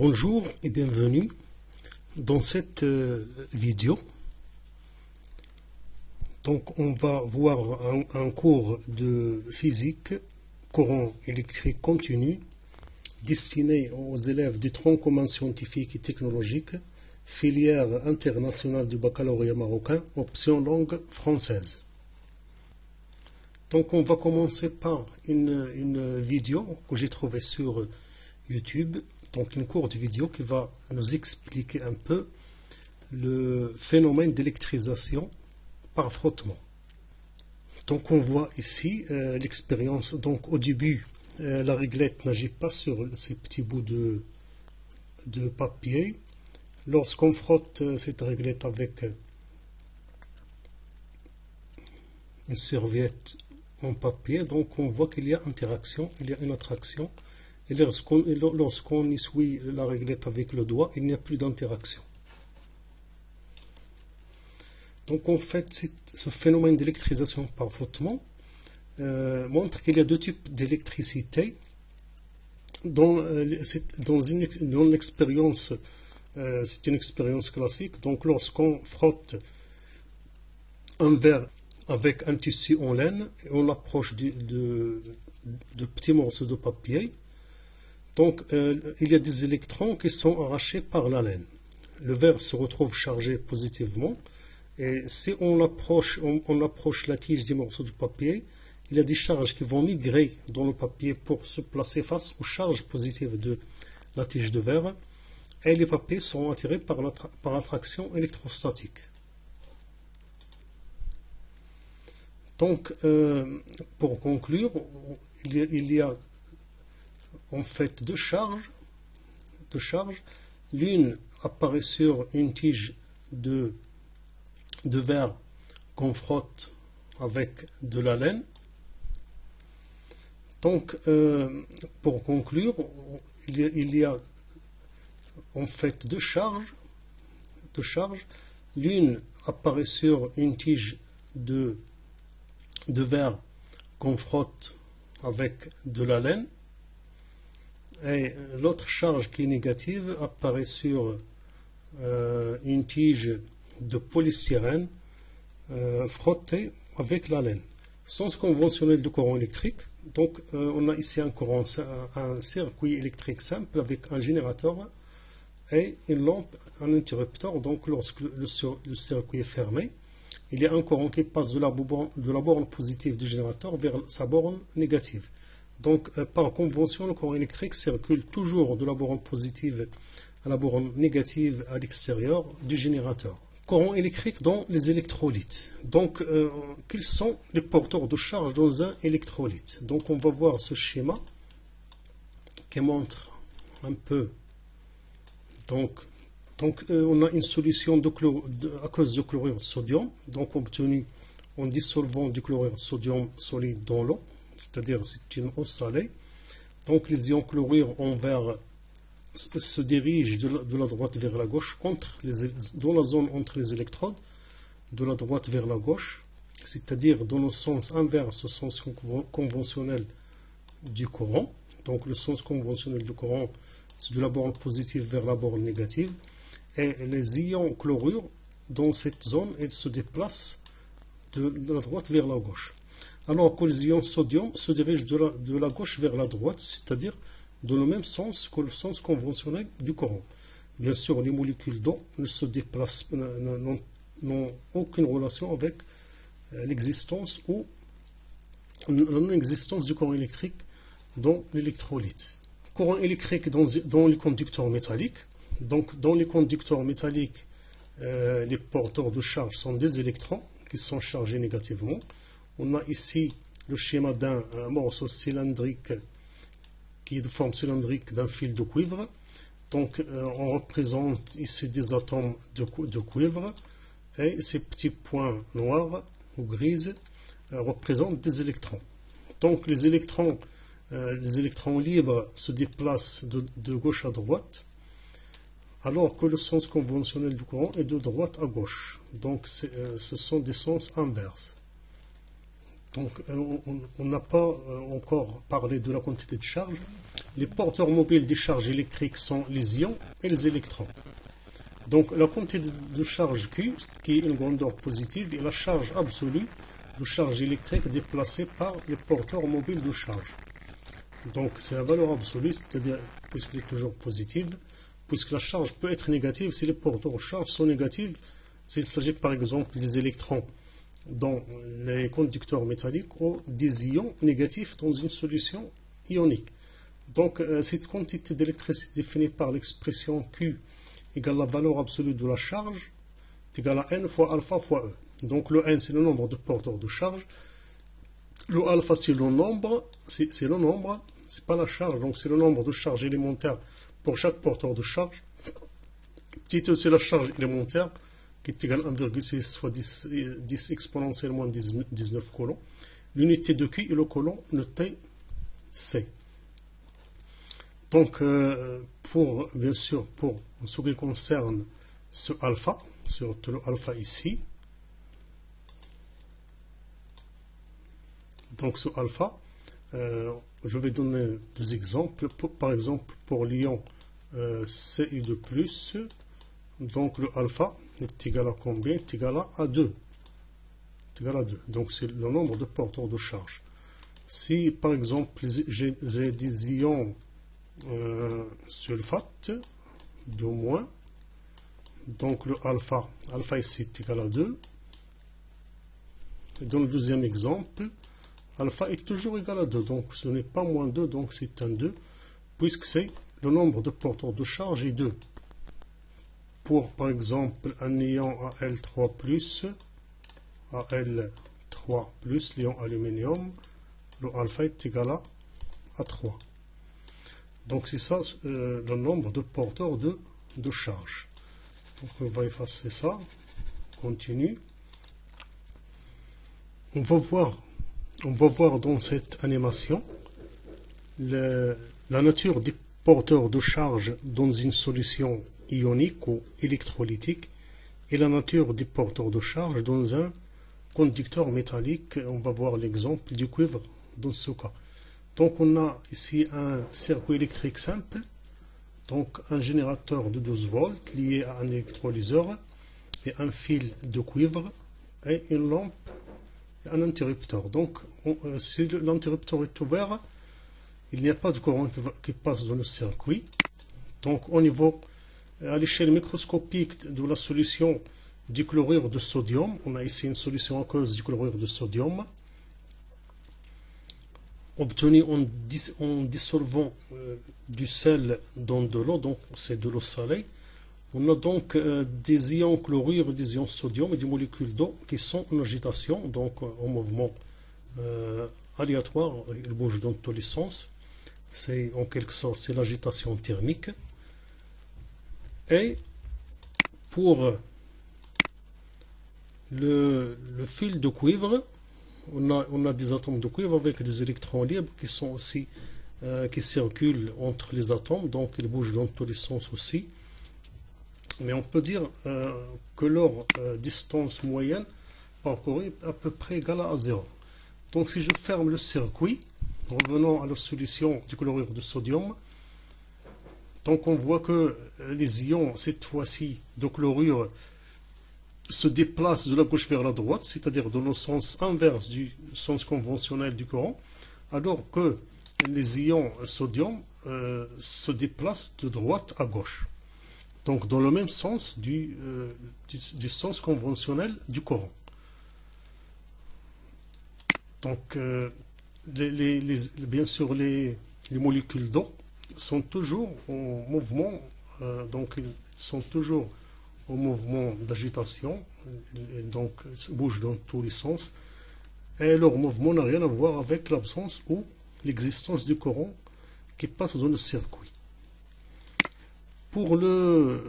Bonjour et bienvenue dans cette vidéo. Donc on va voir un cours de physique, courant électrique continu, destiné aux élèves du tronc commun scientifique et technologique, filière internationale du baccalauréat marocain, option langue française. Donc on va commencer par une vidéo que j'ai trouvée sur YouTube. Donc une courte vidéo qui va nous expliquer un peu le phénomène d'électrisation par frottement. Donc on voit ici l'expérience. Donc au début, la réglette n'agit pas sur ces petits bouts de papier. Lorsqu'on frotte cette réglette avec une serviette en papier, donc on voit qu'il y a interaction, il y a une attraction. Et lorsqu'on essuie la réglette avec le doigt, il n'y a plus d'interaction. Donc en fait, ce phénomène d'électrisation par frottement montre qu'il y a deux types d'électricité. Dans l'expérience, c'est une expérience classique. Donc lorsqu'on frotte un verre avec un tissu en laine, et on l'approche de petits morceaux de papier, donc il y a des électrons qui sont arrachés par la laine. Le verre se retrouve chargé positivement, et si on approche la tige des morceaux de papier, il y a des charges qui vont migrer dans le papier pour se placer face aux charges positives de la tige de verre, et les papiers sont attirés par l'attraction électrostatique. Donc pour conclure, il y a en fait deux charges. L'une apparaît sur une tige de verre qu'on frotte avec de la laine. Donc pour conclure, il y a en fait deux charges. L'une apparaît sur une tige de verre qu'on frotte avec de la laine, et l'autre charge qui est négative apparaît sur une tige de polystyrène frottée avec la laine. Sens conventionnel du courant électrique. Donc on a ici un circuit électrique simple avec un générateur et une lampe, un interrupteur. Donc lorsque le circuit est fermé, il y a un courant qui passe de la borne positive du générateur vers sa borne négative. Donc, par convention, le courant électrique circule toujours de la borne positive à la borne négative à l'extérieur du générateur. Courant électrique dans les électrolytes. Donc, quels sont les porteurs de charge dans un électrolyte? Donc, on va voir ce schéma qui montre un peu. Donc on a une solution à cause de chlorure de sodium, donc obtenue en dissolvant du chlorure de sodium solide dans l'eau, c'est-à-dire c'est une eau salée. Donc les ions chlorure en vert se dirigent de la droite vers la gauche dans la zone entre les électrodes, de la droite vers la gauche, c'est-à-dire dans le sens inverse au sens conventionnel du courant. Donc le sens conventionnel du courant, c'est de la borne positive vers la borne négative. Et les ions chlorure, dans cette zone, ils se déplacent de la droite vers la gauche. Alors que les ions sodium se dirigent de la gauche vers la droite, c'est-à-dire dans le même sens que le sens conventionnel du courant. Bien sûr, les molécules d'eau ne se déplacent, n'ont aucune relation avec l'existence ou la non-existence du courant électrique dans l'électrolyte. Courant électrique dans les conducteurs métalliques. Donc, dans les conducteurs métalliques, les porteurs de charge sont des électrons qui sont chargés négativement. On a ici le schéma d'un morceau cylindrique qui est de forme cylindrique d'un fil de cuivre. Donc, on représente ici des atomes de cuivre, et ces petits points noirs ou grises représentent des électrons. Donc, les électrons libres se déplacent de gauche à droite, alors que le sens conventionnel du courant est de droite à gauche. Donc ce sont des sens inverses. Donc, on n'a pas encore parlé de la quantité de charge. Les porteurs mobiles des charges électriques sont les ions et les électrons. Donc, la quantité de charge Q, qui est une grandeur positive, est la charge absolue de charge électrique déplacée par les porteurs mobiles de charge. Donc, c'est la valeur absolue, c'est-à-dire, puisqu'elle est toujours positive, puisque la charge peut être négative si les porteurs de charge sont négatifs, s'il s'agit par exemple des électrons dans les conducteurs métalliques ou des ions négatifs dans une solution ionique. Donc, cette quantité d'électricité définie par l'expression Q égale la valeur absolue de la charge est égale à N fois alpha fois E. Donc, le N, c'est le nombre de porteurs de charge. Le alpha, c'est le nombre, c'est pas la charge, donc c'est le nombre de charges élémentaires pour chaque porteur de charge. Petit E, c'est la charge élémentaire, qui est égale à 1,6 fois 10 exponentiellement 19 coulombs. L'unité de Q est le coulomb noté C. Donc, bien sûr, pour ce qui concerne ce alpha, surtout le alpha ici, donc ce alpha, je vais donner des exemples. Par exemple, pour l'ion Cu2+, donc le alpha est égal à combien? Est égal à 2. Est égal à 2. Donc c'est le nombre de porteurs de charge. Si par exemple j'ai des ions sulfate, 2-, donc le alpha ici est égal à 2. Et dans le deuxième exemple, alpha est toujours égal à 2, donc ce n'est pas moins 2, donc c'est un 2, puisque c'est le nombre de porteurs de charge est 2. Pour, par exemple, un ion Al3+, l'ion aluminium, le alpha est égal à 3. Donc c'est ça le nombre de porteurs de charge. Donc on va effacer ça, continue. On va voir dans cette animation la nature des porteurs de charge dans une solution ionique ou électrolytique et la nature des porteurs de charge dans un conducteur métallique. On va voir l'exemple du cuivre dans ce cas. Donc on a ici un circuit électrique simple, donc un générateur de 12 volts lié à un électrolyseur et un fil de cuivre et une lampe et un interrupteur. Donc si l'interrupteur est ouvert, il n'y a pas de courant qui passe dans le circuit. Donc au niveau, à l'échelle microscopique de la solution du chlorure de sodium, on a ici une solution aqueuse du chlorure de sodium obtenue en dissolvant du sel dans de l'eau, donc c'est de l'eau salée. On a donc des ions chlorure, des ions sodium et des molécules d'eau qui sont en agitation, donc en mouvement aléatoire, ils bougent dans tous les sens. C'est en quelque sorte c'est l'agitation thermique. Et pour le fil de cuivre, on a des atomes de cuivre avec des électrons libres qui sont aussi qui circulent entre les atomes, donc ils bougent dans tous les sens aussi. Mais on peut dire que leur distance moyenne parcourue est à peu près égale à 0. Donc si je ferme le circuit, revenons à la solution du chlorure de sodium, donc on voit que les ions, cette fois-ci, de chlorure, se déplacent de la gauche vers la droite, c'est-à-dire dans le sens inverse du sens conventionnel du courant, alors que les ions sodium se déplacent de droite à gauche. Donc dans le même sens du sens conventionnel du courant. Donc bien sûr les molécules d'eau sont toujours en mouvement, donc ils sont toujours au mouvement d'agitation, donc bougent dans tous les sens, et leur mouvement n'a rien à voir avec l'absence ou l'existence du courant qui passe dans le circuit. Pour le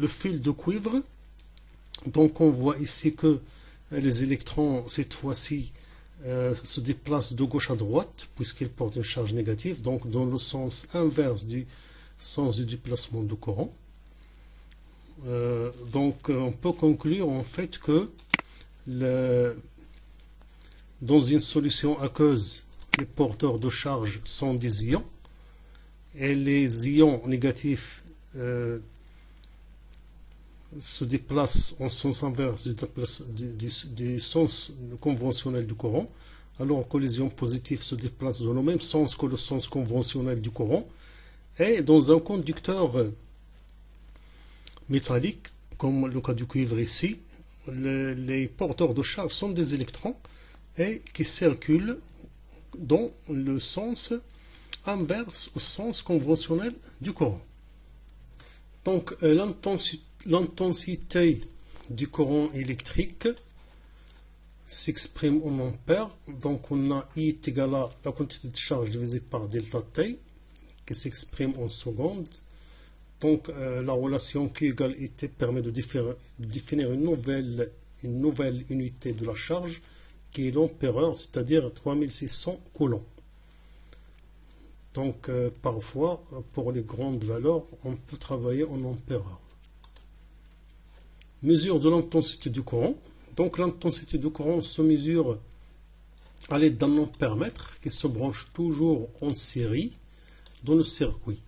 fil de cuivre, donc on voit ici que les électrons, cette fois-ci, se déplacent de gauche à droite, puisqu'ils portent une charge négative, donc dans le sens inverse du sens du déplacement du courant. Donc on peut conclure en fait que Dans une solution aqueuse, les porteurs de charge sont des ions et les ions négatifs se déplacent en sens inverse du sens conventionnel du courant, alors que les ions positifs se déplacent dans le même sens que le sens conventionnel du courant. Et dans un conducteur métallique, comme le cas du cuivre ici, les porteurs de charge sont des électrons et qui circulent dans le sens inverse au sens conventionnel du courant. Donc l'intensité du courant électrique s'exprime en ampères. Donc on a I est égal à la quantité de charge divisée par delta T qui s'exprime en secondes. Donc la relation Q égale IT permet de définir une nouvelle unité de la charge qui est l'ampère-heure, c'est-à-dire 3600 coulombs. Donc parfois, pour les grandes valeurs, on peut travailler en ampère-heure. Mesure de l'intensité du courant. Donc l'intensité du courant se mesure à l'aide d'un ampère-mètre qui se branche toujours en série dans le circuit.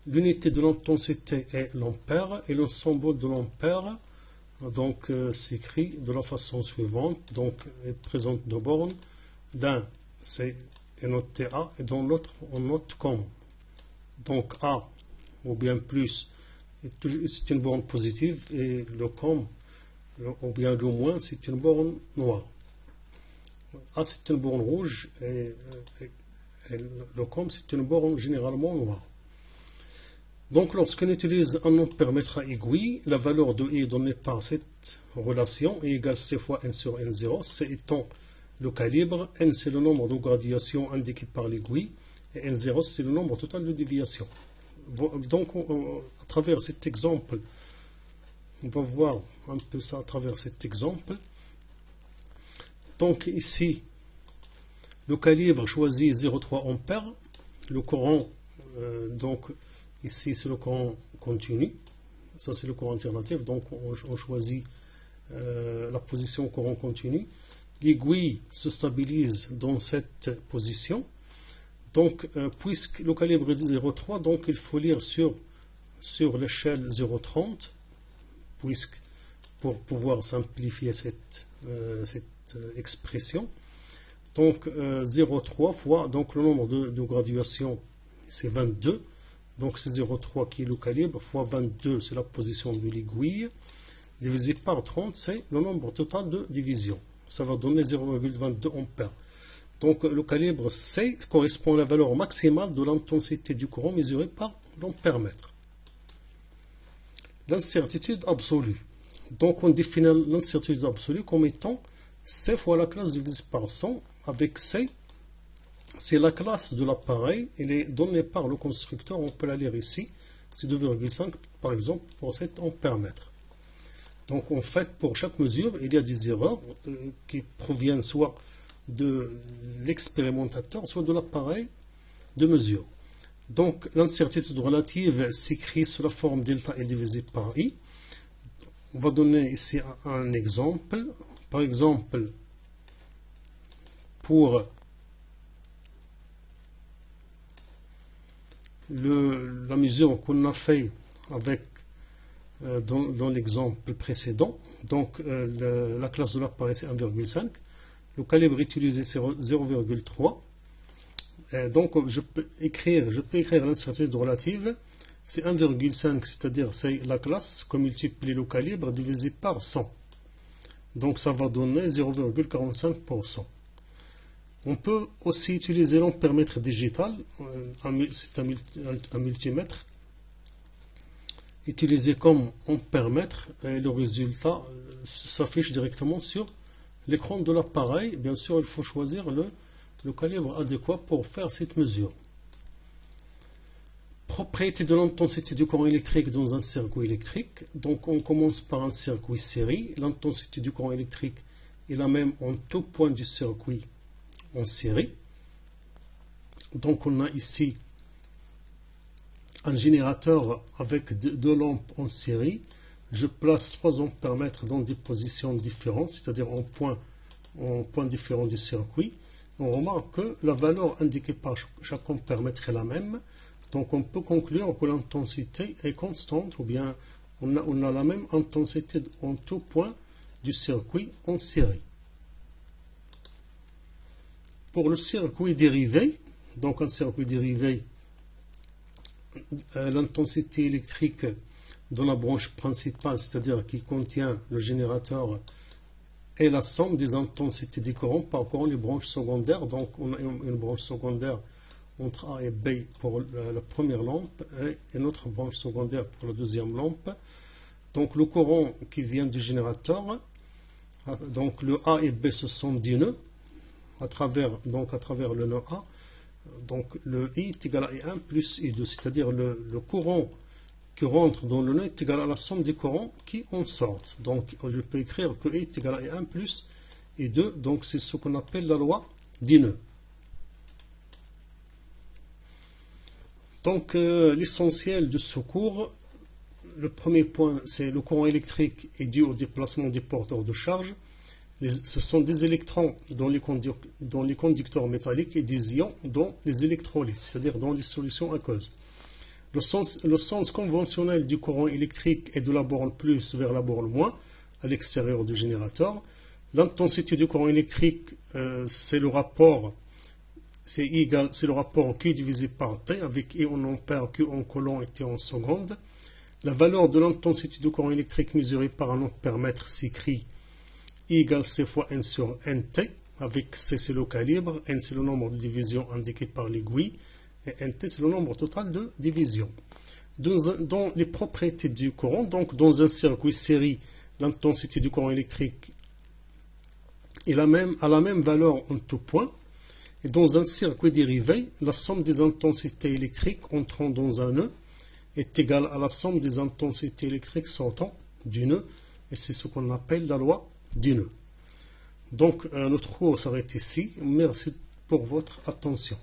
L'unité de l'intensité est l'ampère et le symbole de l'ampère donc s'écrit de la façon suivante. Donc il présente deux bornes. L'un c'est noté A et dans l'autre on note comme. Donc A ou bien plus c'est une borne positive et le comme ou bien le moins c'est une borne noire. A c'est une borne rouge et le comme c'est une borne généralement noire. Donc lorsqu'on utilise un ampère-mètre à aiguille, la valeur de I est donnée par cette relation, I égale C fois N sur N0, C étant le calibre, N c'est le nombre de graduations indiqué par l'aiguille, et N0 c'est le nombre total de déviations. Donc à travers cet exemple, on va voir un peu ça à travers cet exemple. Donc ici, le calibre choisit 0,3 ampères, le courant, donc ici c'est le courant continu, ça c'est le courant alternatif, donc on choisit la position courant continu. L'aiguille se stabilise dans cette position. Donc puisque le calibre est de 0,3, donc il faut lire sur l'échelle 0,30, puisque pour pouvoir simplifier cette expression. Donc 0,3 fois donc le nombre de graduations c'est 22. Donc c'est 0,3 qui est le calibre, fois 22 c'est la position de l'aiguille, divisé par 30 c'est le nombre total de divisions. Ça va donner 0,22 ampères. Donc le calibre C correspond à la valeur maximale de l'intensité du courant mesurée par l'ampère-mètre. L'incertitude absolue. Donc on définit l'incertitude absolue comme étant C fois la classe divisée par 100, avec C. C'est la classe de l'appareil, elle est donnée par le constructeur, on peut la lire ici, c'est 2,5 par exemple pour cet ampère-mètre. Donc en fait pour chaque mesure il y a des erreurs qui proviennent soit de l'expérimentateur, soit de l'appareil de mesure. Donc l'incertitude relative s'écrit sous la forme delta L divisé par I. On va donner ici un exemple. Par exemple, pour la mesure qu'on a fait avec dans l'exemple précédent, donc la classe de l'appareil c'est 1,5, le calibre utilisé c'est 0,3. Donc je peux écrire l'incertitude relative, c'est 1,5, c'est-à-dire c'est la classe qu'on multiplie le calibre divisé par 100. Donc ça va donner 0,45%. On peut aussi utiliser l'ampère-mètre digital, c'est un multimètre, utilisé comme ampère-mètre, et le résultat s'affiche directement sur l'écran de l'appareil. Bien sûr, il faut choisir le calibre adéquat pour faire cette mesure. Propriété de l'intensité du courant électrique dans un circuit électrique. Donc on commence par un circuit série. L'intensité du courant électrique est la même en tout point du circuit en série. Donc on a ici un générateur avec deux lampes en série. Je place 3 ampères-mètres dans des positions différentes, c'est-à-dire en point en points différents du circuit, on remarque que la valeur indiquée par chaque ampèremètre est la même. Donc on peut conclure que l'intensité est constante, ou bien on a la même intensité en tout point du circuit en série. Pour le circuit dérivé, donc un circuit dérivé, l'intensité électrique de la branche principale, c'est-à-dire qui contient le générateur, est la somme des intensités des courants parcourant les branches secondaires. Donc on a une branche secondaire entre A et B pour la première lampe et une autre branche secondaire pour la deuxième lampe. Donc le courant qui vient du générateur, donc le A et B, ce sont des nœuds à travers le nœud A. Donc le I est égal à I1 plus I2, c'est-à-dire le courant qui rentre dans le nœud est égal à la somme des courants qui en sortent. Donc je peux écrire que I est égal à I1 plus I2, donc c'est ce qu'on appelle la loi des nœuds. Donc l'essentiel de ce cours, le premier point, c'est le courant électrique est dû au déplacement des porteurs de charge. Ce sont des électrons dans les conducteurs métalliques et des ions dans les électrolytes, c'est-à-dire dans les solutions aqueuses. Le sens conventionnel du courant électrique est de la borne plus vers la borne moins à l'extérieur du générateur. L'intensité du courant électrique, c'est le rapport Q divisé par T, avec I en ampères, Q en coulomb et T en secondes. La valeur de l'intensité du courant électrique mesurée par un ampèremètre s'écrit I égale C fois N sur NT, avec C c'est le calibre, N c'est le nombre de divisions indiqué par l'aiguille, et NT c'est le nombre total de divisions. Dans les propriétés du courant, donc dans un circuit série, l'intensité du courant électrique a la même valeur en tout point. Et dans un circuit dérivé, la somme des intensités électriques entrant dans un nœud est égale à la somme des intensités électriques sortant du nœud, et c'est ce qu'on appelle la loi du nœud. Donc notre cours s'arrête ici. Merci pour votre attention.